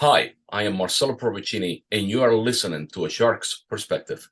Hi, I am Marcelo Parravicini, and you are listening to A Shark's Perspective.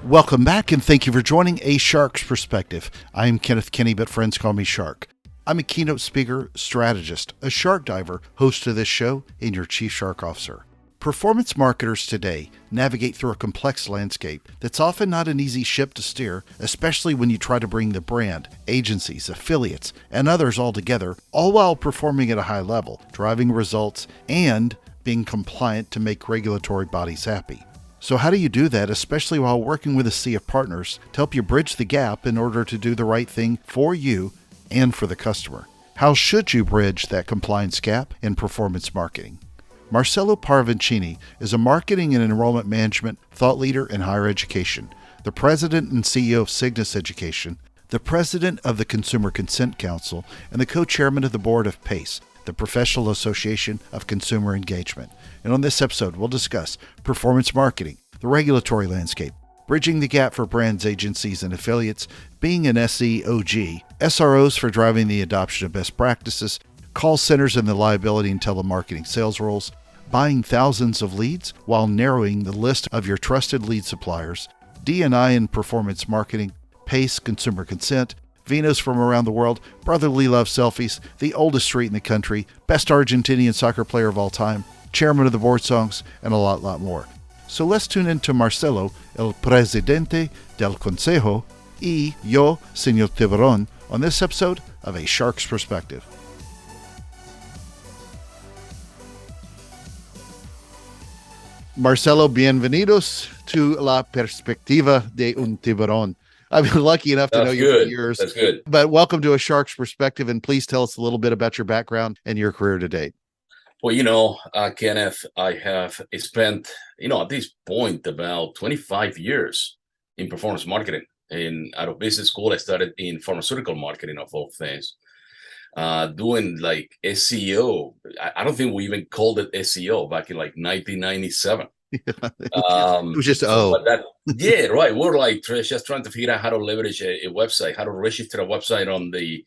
Welcome back, and thank you for joining A Shark's Perspective. I'm Kenneth Kinney, but friends call me Shark. I'm a keynote speaker, strategist, a shark diver, host of this show, and your chief shark officer. Performance marketers today navigate through a complex landscape that's often not an easy ship to steer, especially when you try to bring the brand, agencies, affiliates, and others all together, all while performing at a high level, driving results, and being compliant to make regulatory bodies happy. So how do you do that, especially while working with a sea of partners to help you bridge the gap in order to do the right thing for you and for the customer? How should you bridge that compliance gap in performance marketing? Marcelo Parravicini is a marketing and enrollment management thought leader in higher education, the president and CEO of Cygnus Education, the president of the Consumer Consent Council, and the co-chairman of the board of PACE, the Professional Association of Consumer Engagement. And on this episode, we'll discuss performance marketing, the regulatory landscape, bridging the gap for brands, agencies, and affiliates, being an SEOG, SROs for driving the adoption of best practices, call centers and the liability and telemarketing sales roles, buying thousands of leads while narrowing the list of your trusted lead suppliers, D&I and performance marketing, PACE, consumer consent, Vinos from around the world, brotherly love selfies, the oldest street in the country, best Argentinian soccer player of all time, chairman of the board songs, and a lot more. So let's tune in to Marcelo, el presidente del consejo, y yo, señor tiburón, on this episode of A Shark's Perspective. Marcelo, bienvenidos to la perspectiva de un tiburón. I've been lucky enough to know you for years. That's good. But welcome to A Shark's Perspective, and please tell us a little bit about your background and your career to date. Well, Kenneth, I have spent, at this point, about 25 years in performance marketing. Out of business school, I started in pharmaceutical marketing, of all things, doing like SEO. I don't think we even called it SEO back in like 1997. It was just yeah, right. We're like just trying to figure out how to leverage a website, how to register a website on the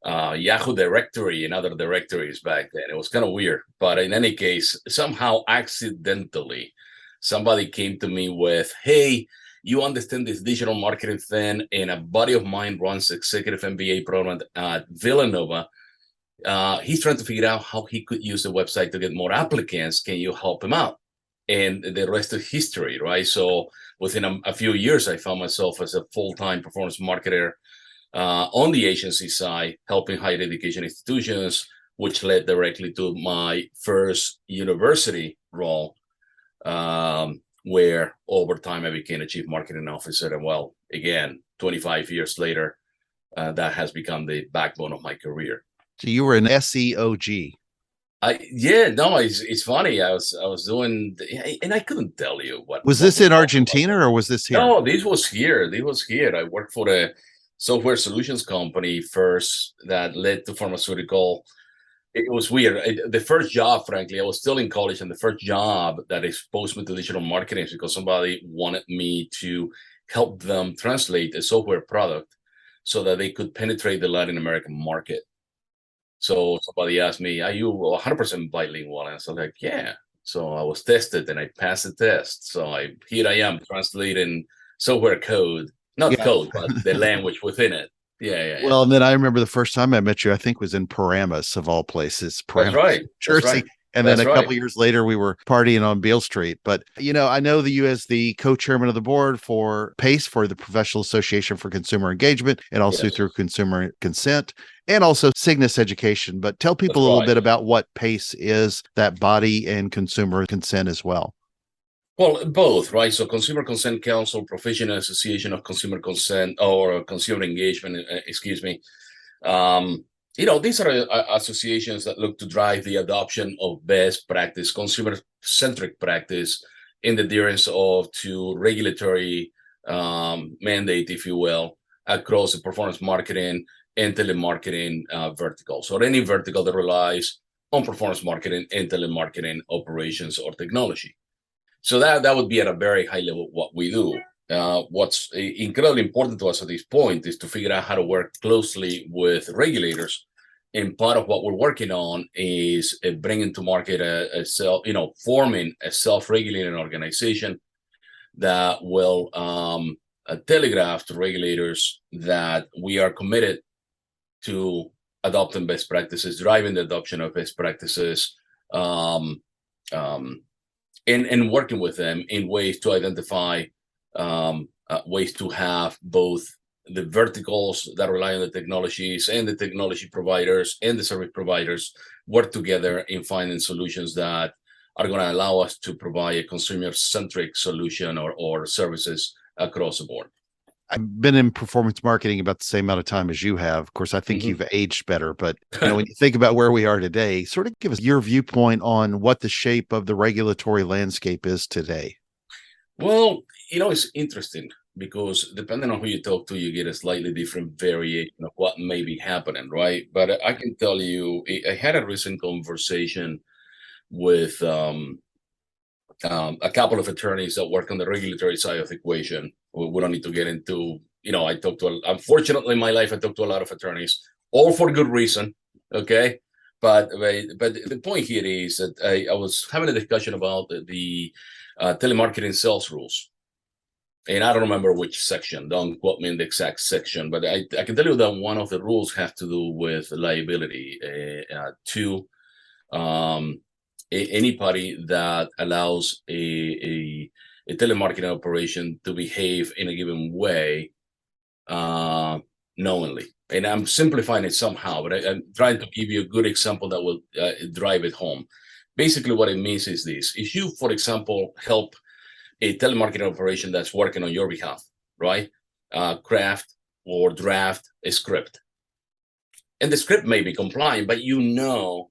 Yahoo directory and other directories back then. It was kind of weird, but in any case, somehow accidentally, somebody came to me with, "Hey, you understand this digital marketing thing?" And a buddy of mine runs executive MBA program at Villanova. He's trying to figure out how he could use the website to get more applicants. Can you help him out? And the rest is history, right? So within a few years, I found myself as a full-time performance marketer on the agency side, helping higher education institutions, which led directly to my first university role, where over time I became a chief marketing officer. And well, again, 25 years later, that has become the backbone of my career. So you were an SEOG. It's funny. I was doing, and I couldn't tell you what. Was this in Argentina or was this here? No, this was here. I worked for a software solutions company first that led to pharmaceutical. It was weird. The first job, frankly, I was still in college, and the first job that exposed me to digital marketing is because somebody wanted me to help them translate a software product so that they could penetrate the Latin American market. So somebody asked me, "Are you 100% bilingual?" And I was like, "Yeah." So I was tested and I passed the test. So here I am translating software code, not code, but the language within it. Yeah. Well, and then I remember the first time I met you, I think was in Paramus, of all places. Paramus, that's right. Jersey. That's right. And then a couple years later, we were partying on Beale Street. But, I know that you as the co-chairman of the board for PACE, for the Professional Association for Consumer Engagement, and also through Consumer Consent, and also Cygnus Education. But tell people a little bit about what PACE is, that body, and consumer consent as well. Well, both, right? So Consumer Consent Council, Professional Association of Consumer Consent or Consumer Engagement, excuse me. These are associations that look to drive the adoption of best practice, consumer-centric practice in the adherence to regulatory mandate, if you will, across the performance marketing and telemarketing verticals, or any vertical that relies on performance marketing and telemarketing operations or technology. So that would be at a very high level what we do. What's incredibly important to us at this point is to figure out how to work closely with regulators. And part of what we're working on is bringing to market forming a self-regulating organization that will telegraph to regulators that we are committed to adopting best practices, driving the adoption of best practices, and working with them in ways to identify ways to have both the verticals that rely on the technologies and the technology providers and the service providers work together in finding solutions that are going to allow us to provide a consumer-centric solution or services across the board. I've been in performance marketing about the same amount of time as you have. Of course, I think you've aged better, but when you think about where we are today, sort of give us your viewpoint on what the shape of the regulatory landscape is today. Well, it's interesting because depending on who you talk to, you get a slightly different variation of what may be happening, right? But I can tell you, I had a recent conversation with a couple of attorneys that work on the regulatory side of the equation. We don't need to get into, unfortunately in my life, I talked to a lot of attorneys, all for good reason, okay? But the point here is that I was having a discussion about the telemarketing sales rules. And I don't remember which section, don't quote me in the exact section, but I can tell you that one of the rules has to do with liability to anybody that allows a telemarketing operation to behave in a given way knowingly. And I'm simplifying it somehow, but I'm trying to give you a good example that will drive it home. Basically, what it means is this. If you, for example, help a telemarketing operation that's working on your behalf, right? Craft or draft a script. And the script may be compliant, but you know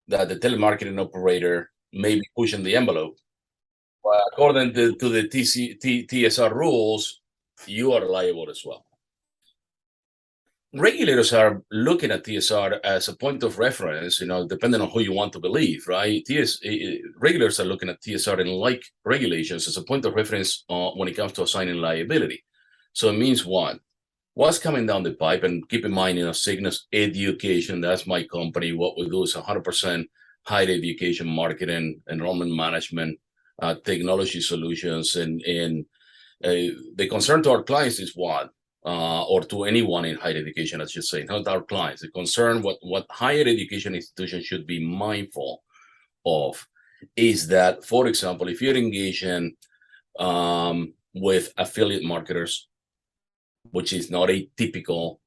that the telemarketing operator may be pushing the envelope. Well, according to the TSR rules, you are liable as well. Regulators are looking at TSR as a point of reference, depending on who you want to believe, right? Regulators are looking at TSR and like regulations as a point of reference when it comes to assigning liability. So it means what? What's coming down the pipe, and keep in mind, Cygnus Education, that's my company. What we do is 100% higher education marketing, enrollment management, technology solutions. And the concern to our clients is what? Or to anyone in higher education, I should say, not our clients. The concern, what higher education institutions should be mindful of is that, for example, if you're engaging with affiliate marketers, which is not a typical,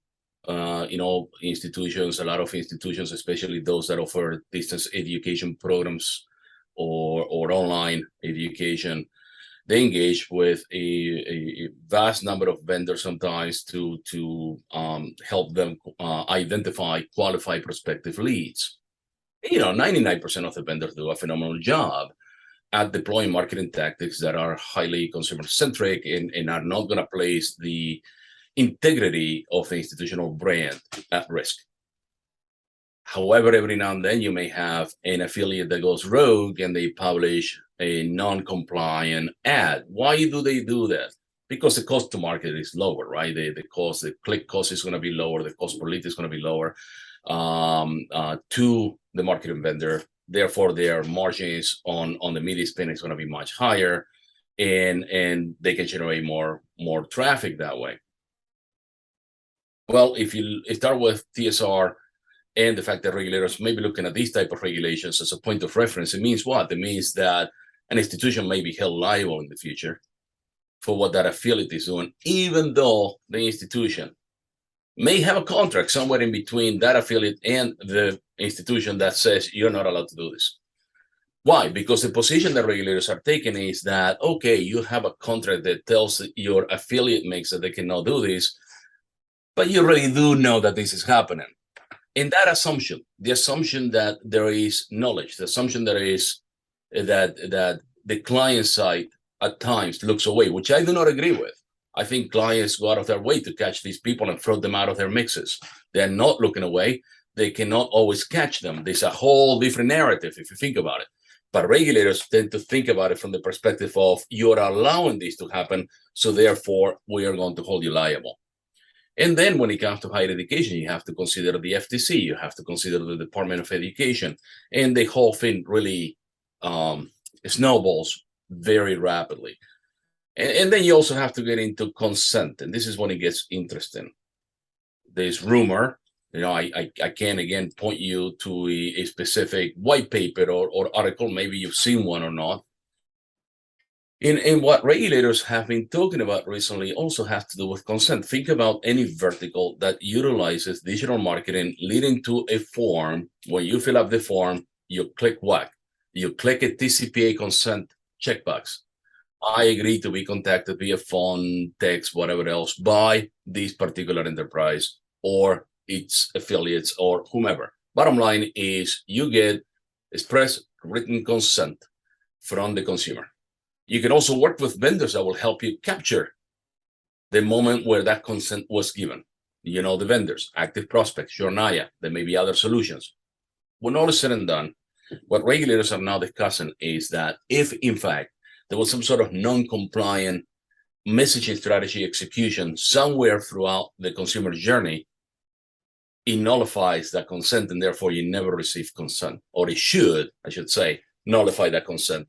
institutions, a lot of institutions, especially those that offer distance education programs or online education, they engage with a vast number of vendors sometimes to help them identify qualified prospective leads. 99% of the vendors do a phenomenal job at deploying marketing tactics that are highly consumer-centric and are not going to place the integrity of the institutional brand at risk. However, every now and then you may have an affiliate that goes rogue and they publish a non-compliant ad. Why do they do that? Because the cost to market is lower, right? The click cost is going to be lower. The cost per lead is going to be lower to the marketing vendor. Therefore, their margins on the media spend is going to be much higher, and they can generate more traffic that way. Well, if you start with TSR and the fact that regulators may be looking at these type of regulations as a point of reference, it means what? It means that an institution may be held liable in the future for what that affiliate is doing, even though the institution may have a contract somewhere in between that affiliate and the institution that says you're not allowed to do this. Why? Because the position that regulators are taking is that, okay, you have a contract that tells your affiliate makes that they cannot do this, but you really do know that this is happening. In that assumption, the assumption that there is knowledge, the assumption that is that the client side at times looks away, which I do not agree with. I think clients go out of their way to catch these people and throw them out of their mixes. They're not looking away. they cannot always catch them. There's a whole different narrative if you think about it. But regulators tend to think about it from the perspective of you're allowing this to happen, so therefore we are going to hold you liable. And then when it comes to higher education, you have to consider the FTC, you have to consider the Department of Education, and the whole thing really snowballs very rapidly. And then you also have to get into consent, and this is when it gets interesting. There's rumor, I can again point you to a specific white paper or article, maybe you've seen one or not. And what regulators have been talking about recently also has to do with consent. Think about any vertical that utilizes digital marketing leading to a form. When you fill up the form, you click what? You click a TCPA consent checkbox. I agree to be contacted via phone, text, whatever else by this particular enterprise or its affiliates or whomever. Bottom line is you get express written consent from the consumer. You can also work with vendors that will help you capture the moment where that consent was given. The vendors, Active Prospects, Jornaya, there may be other solutions. When all is said and done, what regulators are now discussing is that if, in fact, there was some sort of non-compliant messaging strategy execution somewhere throughout the consumer journey, it nullifies that consent, and therefore you never receive consent, or it should, I should say, nullify that consent.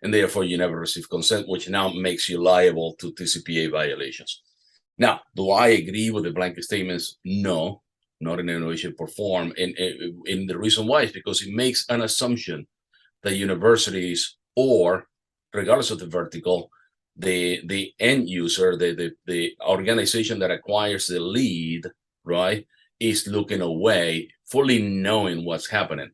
And therefore you never receive consent, which now makes you liable to TCPA violations. Now, do I agree with the blanket statements? No, not in any way, shape, or form. And the reason why is because it makes an assumption that universities, or regardless of the vertical, the end user, the organization that acquires the lead, right, is looking away, fully knowing what's happening.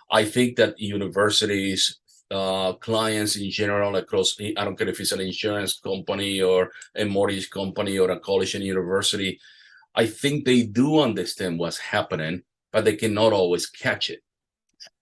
I think that universities, clients in general across, I don't care if it's an insurance company or a mortgage company or a college and university, I think they do understand what's happening, but they cannot always catch it.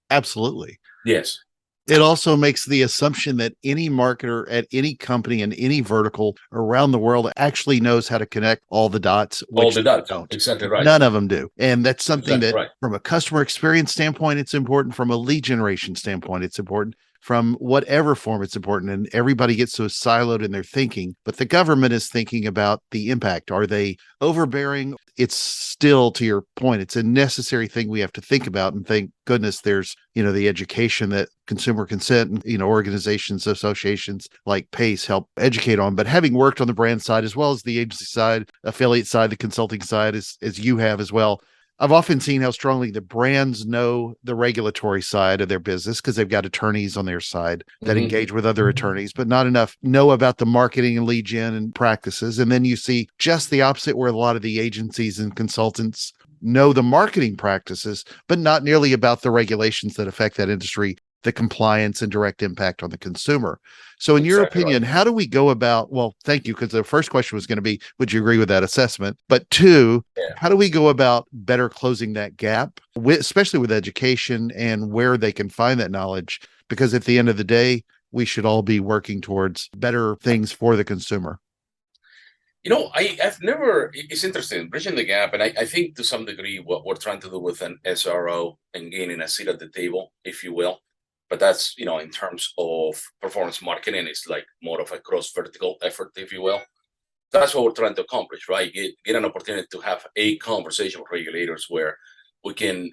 Absolutely. Yes. It also makes the assumption that any marketer at any company in any vertical around the world actually knows how to connect all the dots. All the dots. Don't. Exactly right. None of them do. And that's something Exactly that right. From a customer experience standpoint, it's important. From a lead generation standpoint, it's important. From whatever form, it's important. And everybody gets so siloed in their thinking, but the government is thinking about the impact. Are they overbearing? It's still, to your point, it's a necessary thing we have to think about. And thank goodness there's, the education that consumer consent and, organizations, associations like PACE help educate on. But having worked on the brand side, as well as the agency side, affiliate side, the consulting side, as you have as well, I've often seen how strongly the brands know the regulatory side of their business because they've got attorneys on their side that engage with other attorneys, but not enough know about the marketing and lead gen and practices. And then you see just the opposite, where a lot of the agencies and consultants know the marketing practices, but not nearly about the regulations that affect that industry, the compliance and direct impact on the consumer. So in your opinion, how do we go about, well, thank you, because the first question was going to be, would you agree with that assessment? But two, how do we go about better closing that gap, especially with education and where they can find that knowledge? Because at the end of the day, we should all be working towards better things for the consumer. It's interesting, bridging the gap. And I think to some degree, what we're trying to do with an SRO and gaining a seat at the table, if you will, but that's, in terms of performance marketing, it's like more of a cross-vertical effort, if you will. That's what we're trying to accomplish, right? Get an opportunity to have a conversation with regulators where we can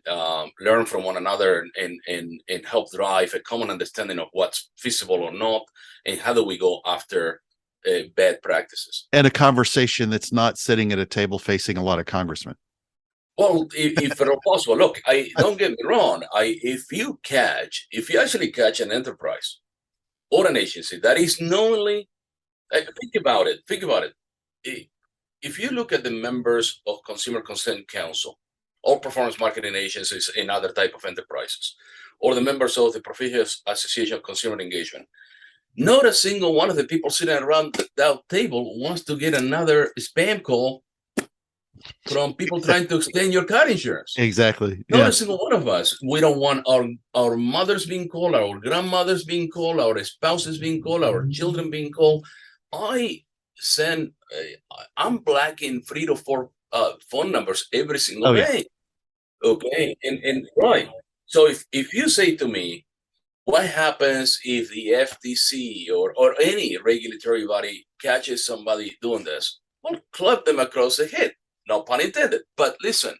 learn from one another and help drive a common understanding of what's feasible or not, and how do we go after bad practices. And a conversation that's not sitting at a table facing a lot of congressmen. Well, if at all possible, look, I don't get me wrong. If you actually catch an enterprise or an agency that is knowingly, think about it. If you look at the members of Consumer Consent Council or performance marketing agencies in other type of enterprises, or the members of the Professional Association of Consumer Engagement, not a single one of the people sitting around that table wants to get another spam call from people trying to extend your car insurance. Exactly. Not a single one of us. We don't want our mothers being called, our grandmothers being called, our spouses being called, our children being called. I'm blacking 3 to 4 phone numbers every single day. Okay, and right. So if you say to me, what happens if the FTC or any regulatory body catches somebody doing this? Well, club them across the head. No pun intended. But listen,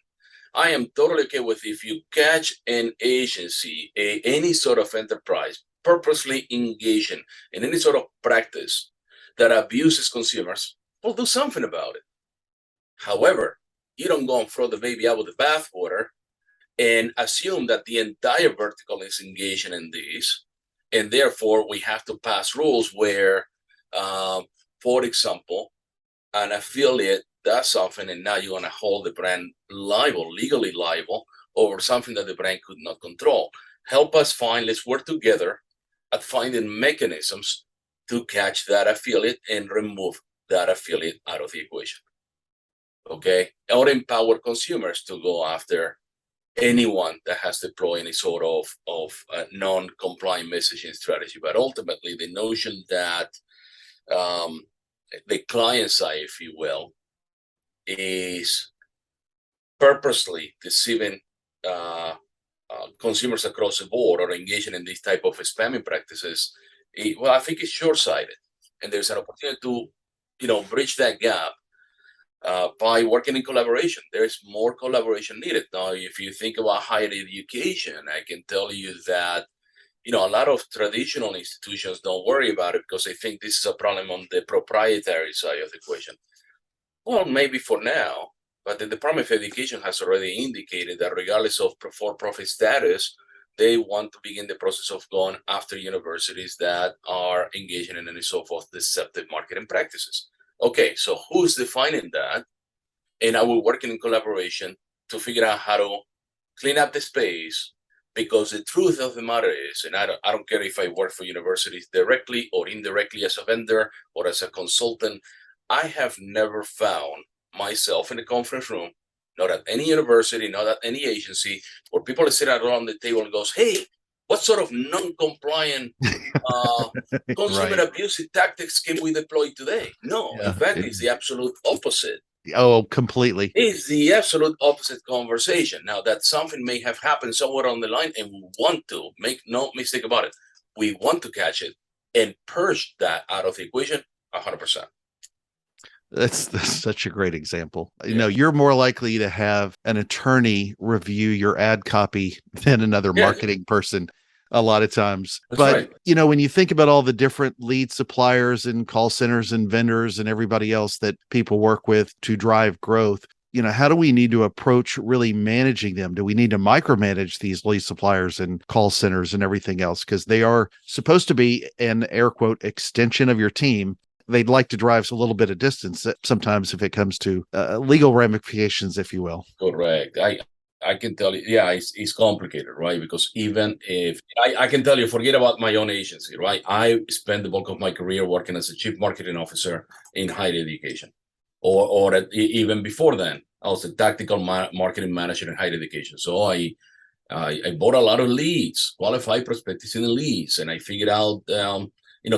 I am totally okay with if you catch an agency, any sort of enterprise, purposely engaging in any sort of practice that abuses consumers, well, do something about it. However, you don't go and throw the baby out with the bathwater and assume that the entire vertical is engaging in this. And therefore, we have to pass rules where, um, for example, an affiliate does something and now you're going to hold the brand liable, legally liable, over something that the brand could not control. Help us find, let's work together at finding mechanisms to catch that affiliate and remove that affiliate out of the equation. Okay. Or empower consumers to go after anyone that has deployed any sort of non-compliant messaging strategy. But ultimately, the notion that um, the client side, if you will, is purposely deceiving consumers across the board or engaging in this type of spamming practices, well, I think it's short-sighted, and there's an opportunity to, bridge that gap by working in collaboration. There's more collaboration needed. Now, if you think about higher education, I can tell you that, a lot of traditional institutions don't worry about it because they think this is a problem on the proprietary side of the equation. Well, maybe for now, but the Department of Education has already indicated that regardless of for-profit status, they want to begin the process of going after universities that are engaging in any sort of deceptive marketing practices. Okay, so who's defining that? And I will working in collaboration to figure out how to clean up the space. Because the truth of the matter is, and I don't care if I work for universities directly or indirectly as a vendor or as a consultant, I have never found myself in a conference room, not at any university, not at any agency, where people sit around the table and goes, "Hey, what sort of non-compliant consumer Right. abusive tactics can we deploy today?" No, in Yeah. fact, it's the absolute opposite. Oh, completely. It's the absolute opposite conversation. Now, that something may have happened somewhere on the line, and we want to make no mistake about it. We want to catch it and purge that out of the equation 100%. That's such a great example. Yeah. You're more likely to have an attorney review your ad copy than another Yeah, marketing person a lot of times. that's But, right. when you think about all the different lead suppliers and call centers and vendors and everybody else that people work with to drive growth, how do we need to approach really managing them? Do we need to micromanage these lead suppliers and call centers and everything else? Because they are supposed to be an air quote extension of your team. They'd like to drive a little bit of distance sometimes if it comes to legal ramifications, if you will. Correct. I can tell you, yeah, it's complicated, right? Because even if I can tell you, forget about my own agency, right? I spent the bulk of my career working as a chief marketing officer in higher education, even before then, I was a tactical marketing manager in higher education. So I bought a lot of leads, qualified prospects in the leads, and I figured out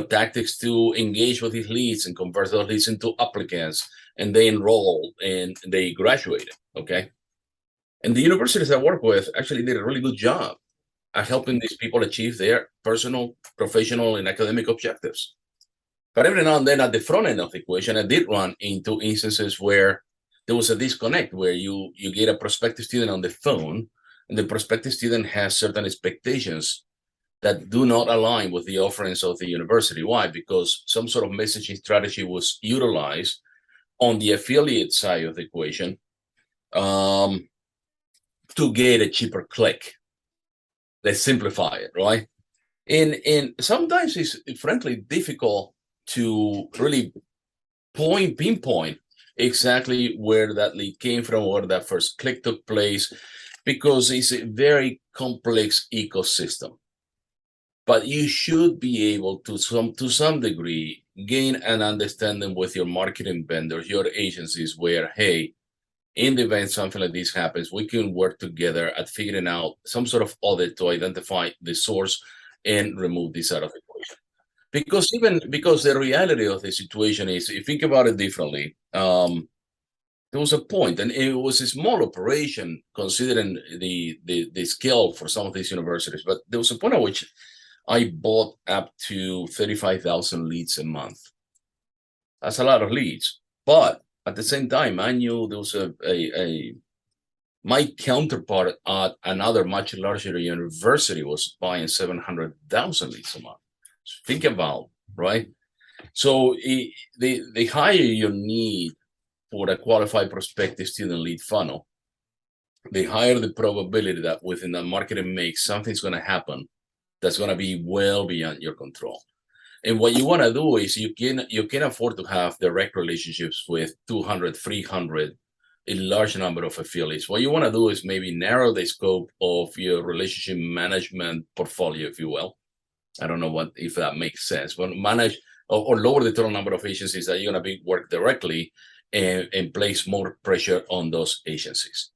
tactics to engage with these leads and convert those leads into applicants, and they enrolled and they graduated. Okay, and the universities I work with actually did a really good job at helping these people achieve their personal, professional, and academic objectives. But every now and then at the front end of the equation, I did run into instances where there was a disconnect where you get a prospective student on the phone and the prospective student has certain expectations that do not align with the offerings of the university. Why? Because some sort of messaging strategy was utilized on the affiliate side of the equation um, to get a cheaper click. Let's simplify it, right? And sometimes it's frankly difficult to really pinpoint exactly where that lead came from, where that first click took place, because it's a very complex ecosystem. But you should be able to some degree gain an understanding with your marketing vendors, your agencies, where, hey, in the event something like this happens, we can work together at figuring out some sort of audit to identify the source and remove this out of the equation. Because the reality of the situation is, if you think about it differently, there was a point, and it was a small operation considering the scale for some of these universities. But there was a point at which I bought up to 35,000 leads a month. That's a lot of leads, but at the same time, I knew there was my counterpart at another much larger university was buying 700,000 leads a month. Think about, right? So the higher you need for a qualified prospective student lead funnel, the higher the probability that within the marketing mix, something's going to happen that's going to be well beyond your control. And what you want to do is you can afford to have direct relationships with 200, 300, a large number of affiliates. What you want to do is maybe narrow the scope of your relationship management portfolio, if you will. I don't know if that makes sense, but manage or lower the total number of agencies that you're going to work directly and place more pressure on those agencies.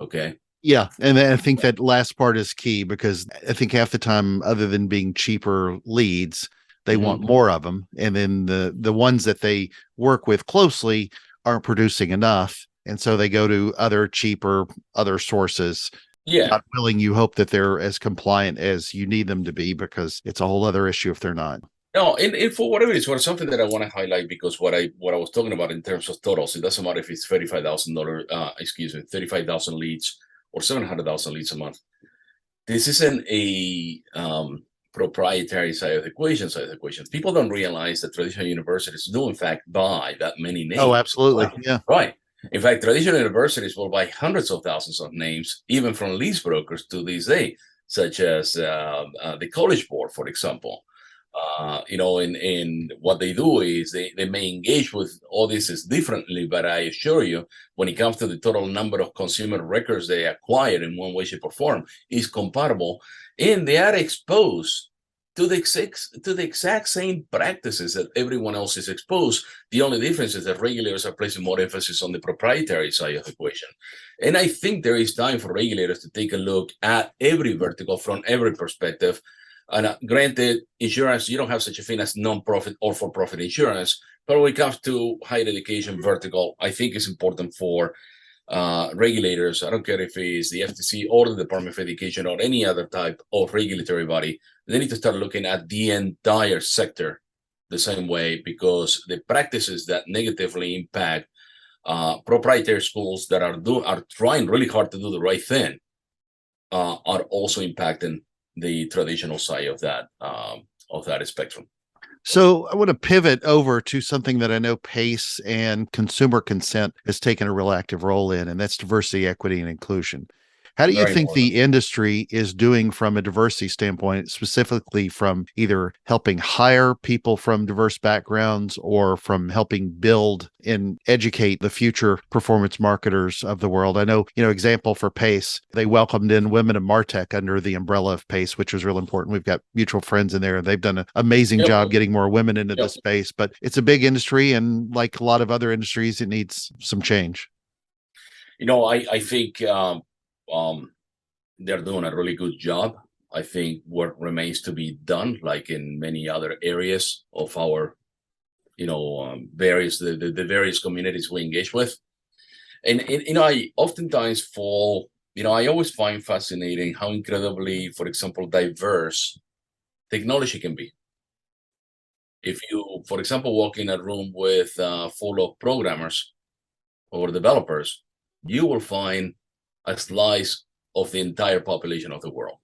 Okay. Yeah. And I think that last part is key, because I think half the time, other than being cheaper leads, they want more of them. And then the ones that they work with closely aren't producing enough. And so they go to other sources. Yeah. Not willing, you hope that they're as compliant as you need them to be, because it's a whole other issue if they're not. No, and for whatever it is, for something that I want to highlight, because what I was talking about in terms of totals, it doesn't matter if it's $35,000, 35,000 leads or 700,000 leads a month. This isn't a proprietary side of the equation. People don't realize that traditional universities do in fact buy that many names. Oh, absolutely. Right. Yeah. Right. In fact, traditional universities will buy hundreds of thousands of names, even from lease brokers to this day, such as the College Board, for example. And what they do is they may engage with audiences differently, but I assure you, when it comes to the total number of consumer records they acquire in one way, shape, or form, is comparable, and they are exposed to the exact same practices that everyone else is exposed. The only difference is that regulators are placing more emphasis on the proprietary side of the equation. And I think there is time for regulators to take a look at every vertical from every perspective. And granted, insurance, you don't have such a thing as non-profit or for-profit insurance. But when it comes to higher education vertical, I think it's important for regulators. I don't care if it's the FTC or the Department of Education or any other type of regulatory body. They need to start looking at the entire sector the same way, because the practices that negatively impact proprietary schools that are trying really hard to do the right thing are also impacting the traditional side of that spectrum. So I want to pivot over to something that I know PACE and consumer consent has taken a real active role in, and that's diversity, equity, and inclusion. How do you think the industry is doing from a diversity standpoint, specifically from either helping hire people from diverse backgrounds or from helping build and educate the future performance marketers of the world? I know, example for PACE, they welcomed in women of MarTech under the umbrella of PACE, which was real important. We've got mutual friends in there, and they've done an amazing job getting more women into the space. But it's a big industry, and like a lot of other industries, it needs some change. I think they're doing a really good job. I think what remains to be done, like in many other areas of our, various the various communities we engage with, and I oftentimes I always find fascinating how incredibly, for example, diverse technology can be. If you, for example, walk in a room with full of programmers or developers, you will find a slice of the entire population of the world,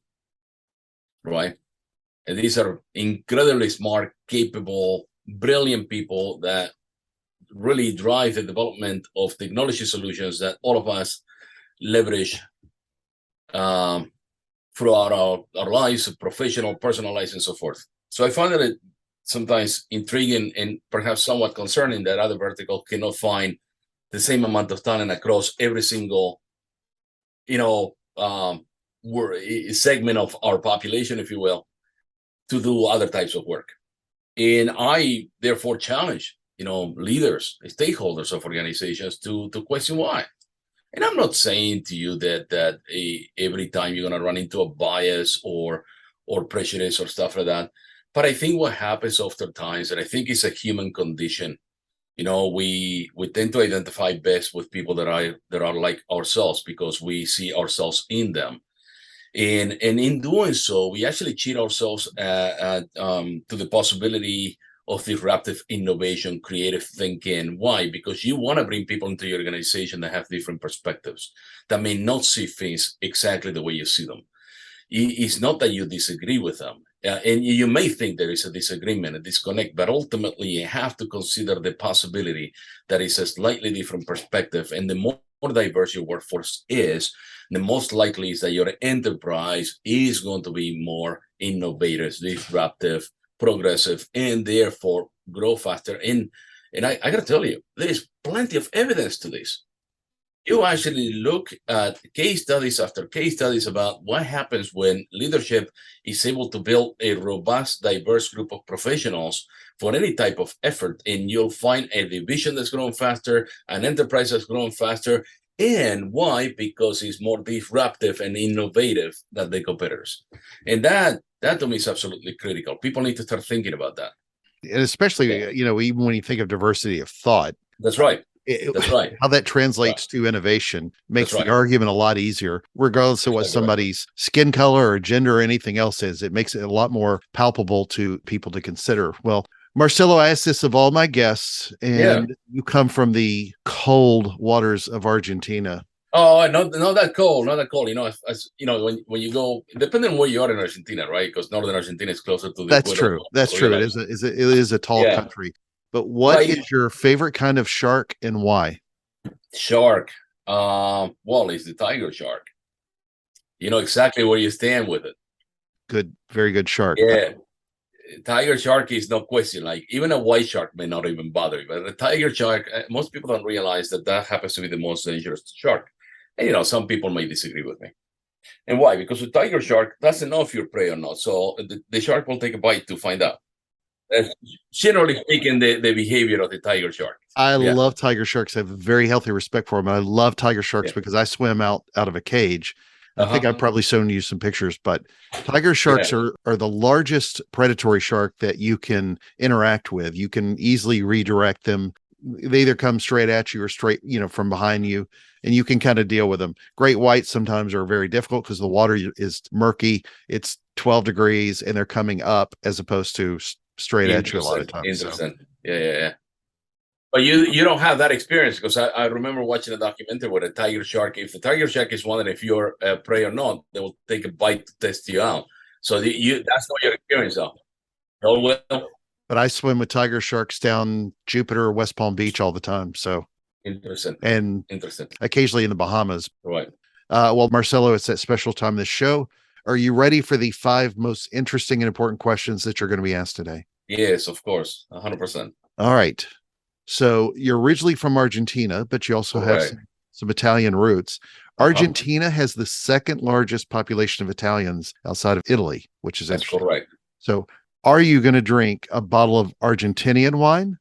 right? And these are incredibly smart, capable, brilliant people that really drive the development of technology solutions that all of us leverage throughout our lives, professional, personal lives, and so forth. So I find that it sometimes intriguing and perhaps somewhat concerning that other verticals cannot find the same amount of talent across every single segment of our population, if you will, to do other types of work. And I therefore challenge, leaders, stakeholders of organizations to question why. And I'm not saying to you that every time you're going to run into a bias or prejudice or stuff like that. But I think what happens oftentimes, and I think it's a human condition, we tend to identify best with people that are like ourselves because we see ourselves in them. And in doing so, we actually cheat ourselves to the possibility of disruptive innovation, creative thinking. Why? Because you want to bring people into your organization that have different perspectives, that may not see things exactly the way you see them. It's not that you disagree with them. And you may think there is a disagreement, a disconnect, but ultimately you have to consider the possibility that it's a slightly different perspective. And the more diverse your workforce is, the most likely is that your enterprise is going to be more innovative, disruptive, progressive, and therefore grow faster. And I got to tell you, there is plenty of evidence to this. You actually look at case studies after case studies about what happens when leadership is able to build a robust, diverse group of professionals for any type of effort. And you'll find a division that's growing faster, an enterprise that's growing faster. And why? Because it's more disruptive and innovative than the competitors. And that to me is absolutely critical. People need to start thinking about that. And especially, even when you think of diversity of thought. That's right. That's right. How that translates to innovation makes the argument a lot easier, regardless of what somebody's skin color or gender or anything else is. It makes it a lot more palpable to people to consider. Well, Marcelo, I asked this of all my guests, and you come from the cold waters of Argentina. Oh, not that cold, not that cold. As when you go, depending on where you are in Argentina, right? Because northern Argentina is closer to the That's true. That's true. It is a tall country. But what is your favorite kind of shark and why? Shark. Well, it's the tiger shark. You know exactly where you stand with it. Good, very good shark. Yeah. Tiger shark is no question. Like even a white shark may not even bother you, but the tiger shark, most people don't realize that happens to be the most dangerous shark. And some people may disagree with me. And why? Because the tiger shark doesn't know if you're prey or not. So the shark will take a bite to find out. That's generally speaking the behavior of the tiger shark. I love tiger sharks. I have a very healthy respect for them. I love tiger sharks because I swim out of a cage. I think I've probably shown you some pictures, but tiger sharks are the largest predatory shark that you can interact with. You can easily redirect them. They either come straight at you or straight, from behind you, and you can kind of deal with them. Great whites sometimes are very difficult because the water is murky. It's 12 degrees and they're coming up as opposed to straight at you a lot of times. Interesting. So. Yeah. But you don't have that experience because I remember watching a documentary with a tiger shark. If the tiger shark is wondering if you're a prey or not, they will take a bite to test you out. So that's not your experience, though. Oh, well. But I swim with tiger sharks down Jupiter or West Palm Beach all the time. So interesting. And occasionally in the Bahamas. Right. Well, Marcelo, it's that special time of the show. Are you ready for the 5 most interesting and important questions that you're going to be asked today? Yes, of course. 100%. All right. So you're originally from Argentina, but you also have some Italian roots. Argentina has the second largest population of Italians outside of Italy, which is interesting. Correct. So are you going to drink a bottle of Argentinian wine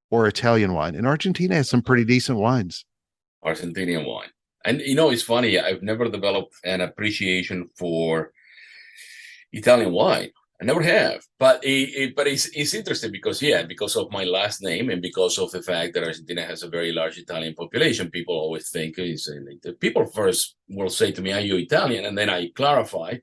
or Italian wine? And Argentina has some pretty decent wines. Argentinian wine. And it's funny, I've never developed an appreciation for Italian wine. I never have, but it's interesting because of my last name and because of the fact that Argentina has a very large Italian population. People always think people first will say to me, "Are you Italian?" And then I clarify,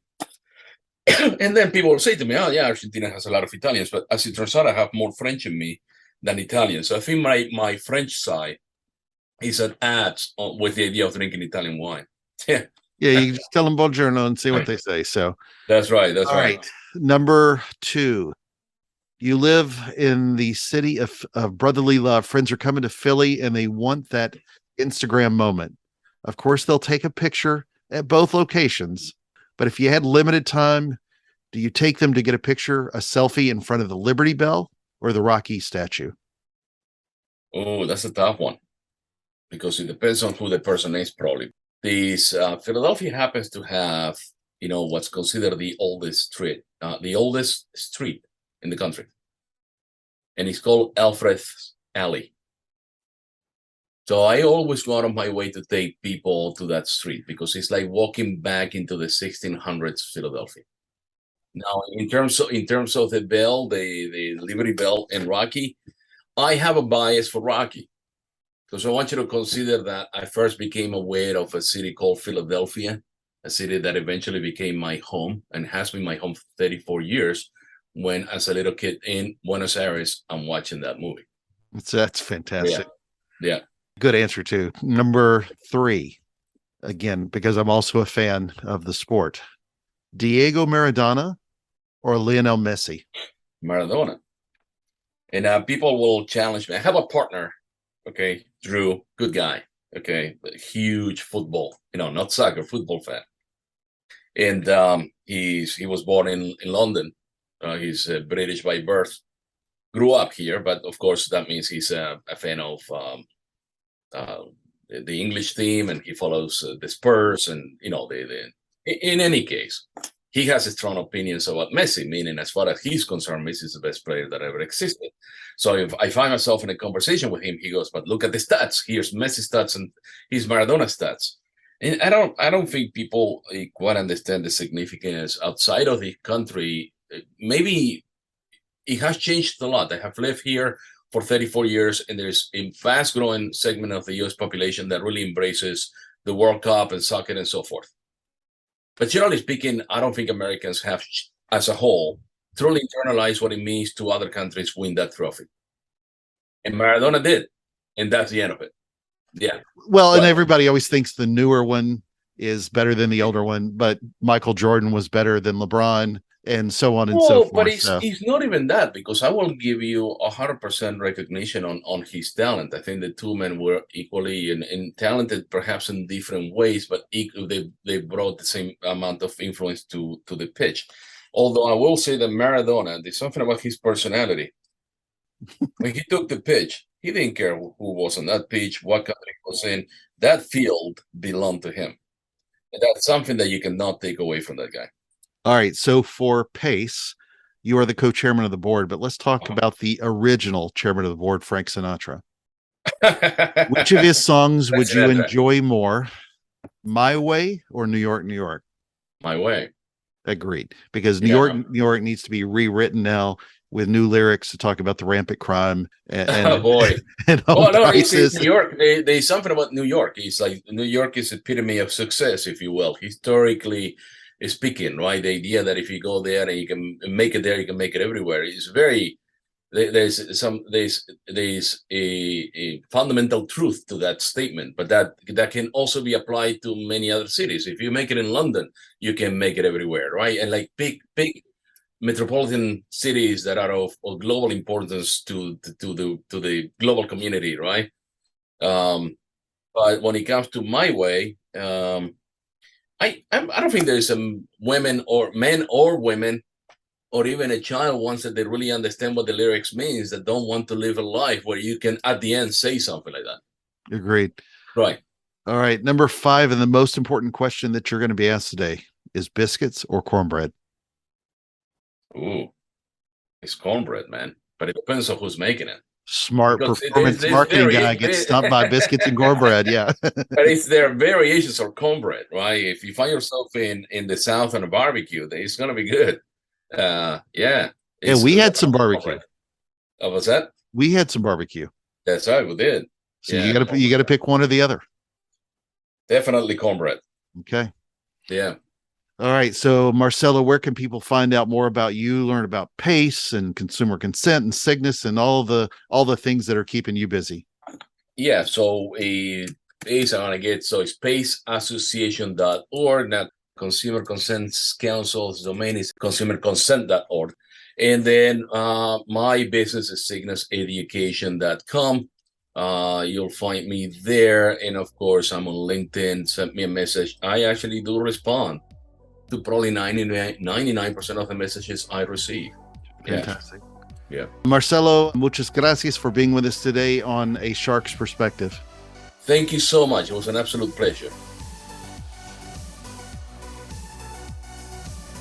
and then people will say to me, "Oh, yeah, Argentina has a lot of Italians." But as it turns out, I have more French in me than Italian. So I think my French side is at odds with the idea of drinking Italian wine. Yeah, you just tell them buongiorno and see what they say. So that's right. That's right. Number 2, you live in the city of brotherly love. Friends are coming to Philly and they want that Instagram moment. Of course, they'll take a picture at both locations. But if you had limited time, do you take them to get a picture, a selfie in front of the Liberty Bell or the Rocky statue? Oh, that's a tough one because it depends on who the person is, probably. Philadelphia happens to have what's considered the oldest street in the country. And it's called Alfred's Alley. So I always go out of my way to take people to that street because it's like walking back into the 1600s Philadelphia. Now, in terms of the bell, the Liberty Bell and Rocky, I have a bias for Rocky. Because I want you to consider that I first became aware of a city called Philadelphia, a city that eventually became my home and has been my home for 34 years, when as a little kid in Buenos Aires, I'm watching that movie. That's fantastic. Yeah. Good answer too. Number 3, again, because I'm also a fan of the sport. Diego Maradona or Lionel Messi? Maradona. And people will challenge me. I have a partner, okay, Drew, good guy, okay, but huge football, not soccer, football fan. And he was born in London. He's British by birth. Grew up here, but of course that means he's a fan of the English team, and he follows the Spurs, and in any case, he has strong opinions about Messi, meaning as far as he's concerned, Messi is the best player that ever existed. So if I find myself in a conversation with him, he goes, but look at the stats. Here's Messi stats and here's Maradona stats. And I don't think people quite understand the significance outside of the country. Maybe it has changed a lot. I have lived here for 34 years, and there's a fast growing segment of the US population that really embraces the World Cup and soccer and so forth. But generally speaking, I don't think Americans have, as a whole, truly internalized what it means to other countries win that trophy. And Maradona did, and that's the end of it. Yeah. Well, and everybody always thinks the newer one is better than the older one, but Michael Jordan was better than LeBron, and so on and so forth. But it's not even that, because I will give you 100% recognition on his talent. I think the two men were equally and talented, perhaps in different ways, but they brought the same amount of influence to the pitch. Although I will say that Maradona, there's something about his personality. When he took the pitch, he didn't care who was on that pitch, what country he was in. That field belonged to him. And that's something that you cannot take away from that guy. All right. So for PACE, you are the co-chairman of the board, but let's talk about the original chairman of the board, Frank Sinatra. Which of his songs would you enjoy more, My Way or New York, New York? My Way. Agreed. Because New York needs to be rewritten now with new lyrics to talk about the rampant crime and oh boy. and it's New York. There's something about New York. It's like New York is epitome of success, if you will, historically speaking, right? The idea that if you go there and you can make it there, you can make it everywhere is very. There's a fundamental truth to that statement, but that can also be applied to many other cities. If you make it in London, you can make it everywhere, right? And like big metropolitan cities that are of global importance to the global community, right? But when it comes to My Way, I don't think there's women or men or women or even a child wants that they really understand what the lyrics means, that don't want to live a life where you can at the end say something like that. Agreed. Right. All right. Number 5, and the most important question that you're going to be asked today is biscuits or cornbread? Ooh, it's cornbread, man. But it depends on who's making it. Smart performance marketing guy gets stumped by biscuits and cornbread. Yeah. But there are variations of cornbread, right? If you find yourself in the South on a barbecue, it's going to be good. Yeah. And we had some barbecue. Oh, what's that? We had some barbecue. That's right, we did. So you gotta pick one or the other. Definitely cornbread. Okay. Yeah. All right. So Marcelo, where can people find out more about you, learn about PACE and consumer consent and Cygnus and all the things that are keeping you busy? Yeah. So PACE I want to get, so it's paceassociation.org, not Consumer Consent Council's domain is consumerconsent.org. And then my business is cygnuseducation.com. You'll find me there. And of course, I'm on LinkedIn. Send me a message. I actually do respond to probably 99% of the messages I receive. Fantastic. Yeah. Marcelo, muchas gracias for being with us today on A Shark's Perspective. Thank you so much. It was an absolute pleasure.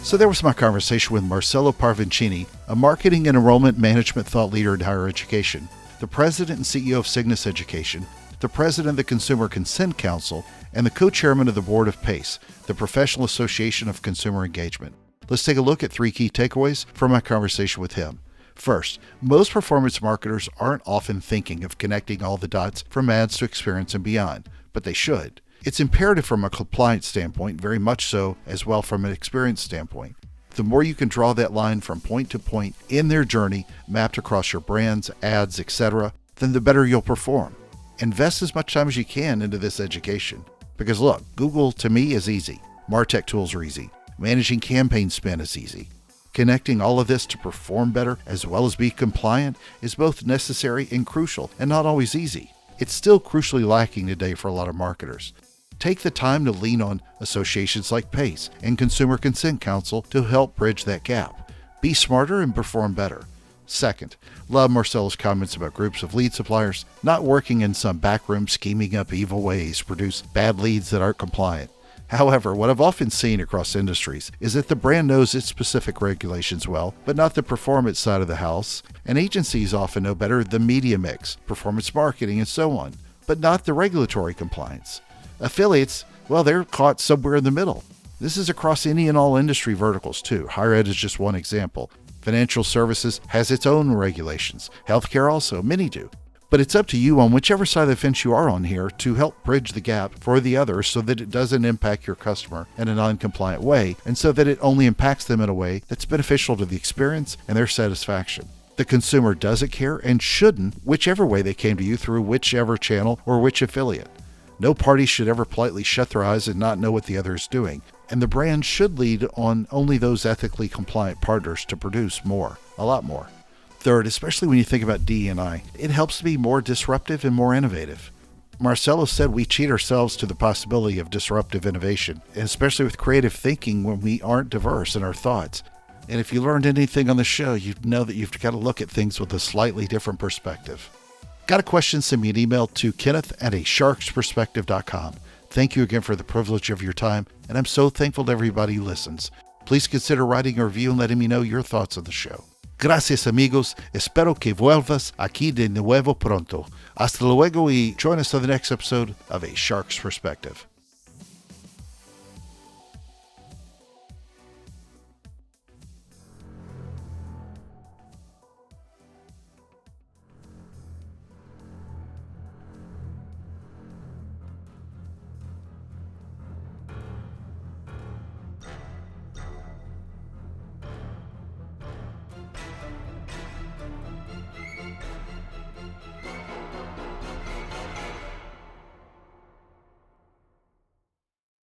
So there was my conversation with Marcelo Parravicini, a marketing and enrollment management thought leader in higher education, the president and CEO of Cygnus Education, the president of the Consumer Consent Council, and the co-chairman of the board of PACE, the Professional Association of Consumer Engagement. Let's take a look at 3 key takeaways from my conversation with him. First, most performance marketers aren't often thinking of connecting all the dots from ads to experience and beyond, but they should. It's imperative from a compliance standpoint, very much so as well from an experience standpoint. The more you can draw that line from point to point in their journey, mapped across your brands, ads, etc., then the better you'll perform. Invest as much time as you can into this education. Because look, Google to me is easy. MarTech tools are easy. Managing campaign spend is easy. Connecting all of this to perform better as well as be compliant is both necessary and crucial, and not always easy. It's still crucially lacking today for a lot of marketers. Take the time to lean on associations like PACE and Consumer Consent Council to help bridge that gap. Be smarter and perform better. Second, love Marcelo's comments about groups of lead suppliers not working in some backroom scheming up evil ways to produce bad leads that aren't compliant. However, what I've often seen across industries is that the brand knows its specific regulations well, but not the performance side of the house, and agencies often know better the media mix, performance marketing, and so on, but not the regulatory compliance. Affiliates, well, they're caught somewhere in the middle. This is across any and all industry verticals too. Higher ed is just one example. Financial services has its own regulations. Healthcare also, many do. But it's up to you on whichever side of the fence you are on here to help bridge the gap for the others so that it doesn't impact your customer in a non-compliant way, and so that it only impacts them in a way that's beneficial to the experience and their satisfaction. The consumer doesn't care and shouldn't, whichever way they came to you through whichever channel or which affiliate. No party should ever politely shut their eyes and not know what the other is doing, and the brand should lead on only those ethically compliant partners to produce more, a lot more. Third, especially when you think about DE&I, it helps to be more disruptive and more innovative. Marcelo said we cheat ourselves to the possibility of disruptive innovation, and especially with creative thinking when we aren't diverse in our thoughts. And if you learned anything on the show, you know that you've got to look at things with a slightly different perspective. Got a question? Send me an email to kenneth@asharksperspective.com. Thank you again for the privilege of your time, and I'm so thankful to everybody who listens. Please consider writing a review and letting me know your thoughts on the show. Gracias amigos, espero que vuelvas aquí de nuevo pronto. Hasta luego y join us on the next episode of A Shark's Perspective.